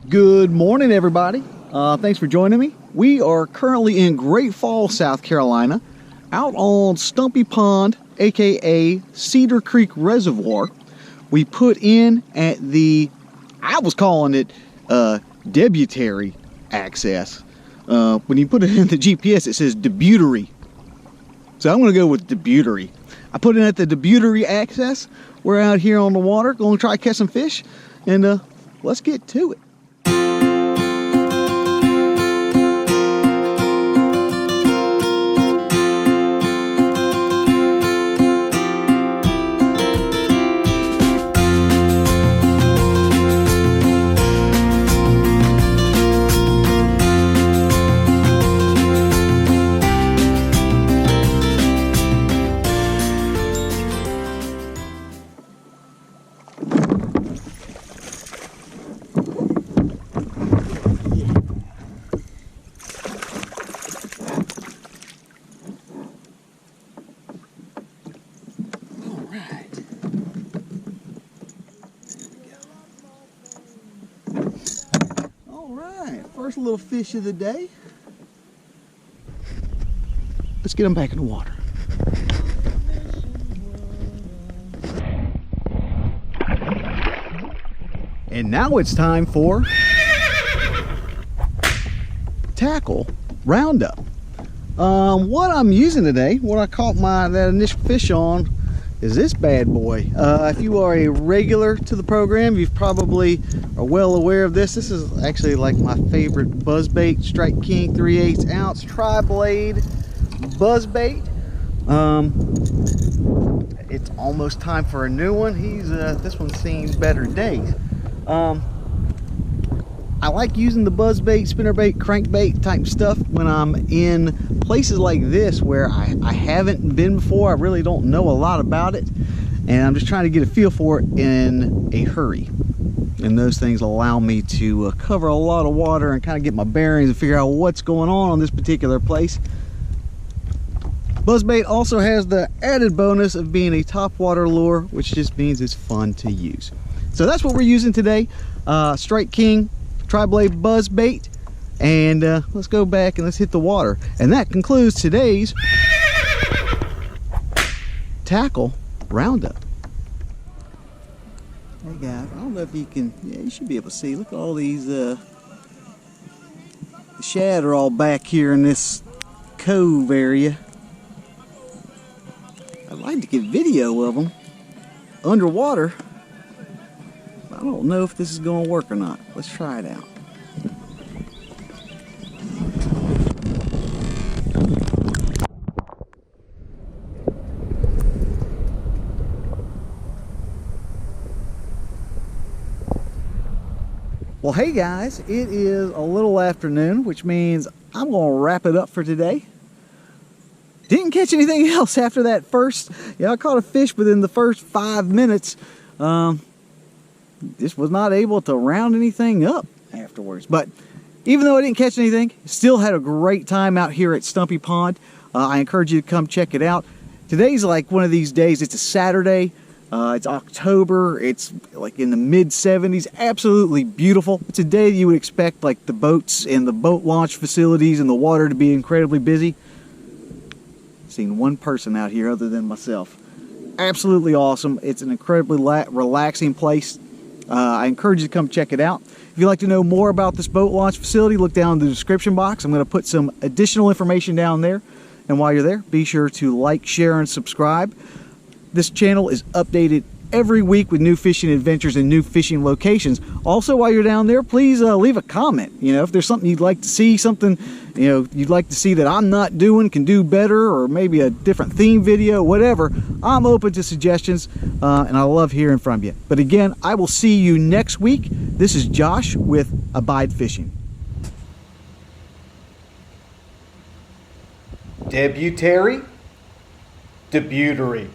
Good morning, everybody. Thanks for joining me. We are currently in Great Falls, South Carolina, out on Stumpy Pond, aka Cedar Creek Reservoir. We put in at the, I was calling it Debutary Access. When you put it in the GPS, it says Debutary. So I'm going to go with Debutary. I put it at the Debutary Access. We're out here on the water, going to try to catch some fish, and let's get to it. First little fish of the day. Let's get them back in the water. And now it's time for tackle roundup. What I'm using today, what I caught that initial fish on, is this bad boy. If you are a regular to the program, you've probably are well aware of this. This is actually like my favorite Buzzbait, Strike King 3/8 ounce tri-blade Buzzbait. It's almost time for a new one. This one's seen better days. I like using the buzzbait, spinnerbait, crankbait type stuff when I'm in places like this where I haven't been before. I really don't know a lot about it, and I'm just trying to get a feel for it in a hurry. And those things allow me to cover a lot of water and kind of get my bearings and figure out what's going on this particular place. Buzzbait also has the added bonus of being a top water lure, which just means it's fun to use. So that's what we're using today. Strike King tri-blade Buzzbait, and let's go back and let's hit the water. And that concludes today's tackle roundup. Hey guys, I don't know if you can, yeah, you should be able to see. Look at all these the shad are all back here in this cove area. I'd like to get video of them underwater. I don't know if this is going to work or not. Let's try it out. Well, hey guys, it is a little afternoon, which means I'm going to wrap it up for today. Didn't catch anything else after that first. I caught a fish within the first 5 minutes. Just was not able to round anything up afterwards. But even though I didn't catch anything, still had a great time out here at Stumpy Pond. I encourage you to come check it out. Today's like one of these days. It's a Saturday. It's October. It's like in the mid-70s. Absolutely beautiful. It's a day you would expect like the boats and the boat launch facilities and the water to be incredibly busy. Seen one person out here other than myself. Absolutely awesome. It's an incredibly relaxing place. I encourage you to come check it out. If you'd like to know more about this boat launch facility, look down in the description box. I'm going to put some additional information down there. And while you're there, be sure to like, share, and subscribe. This channel is updated every week with new fishing adventures and new fishing locations. Also, while you're down there, please leave a comment. If there's something you'd like to see, something you'd like to see that I'm not doing, can do better, or maybe a different theme video, whatever, I'm open to suggestions, and I love hearing from you. But again, I will see you next week. This is Josh with Abide Fishing. Debutary, Debutary.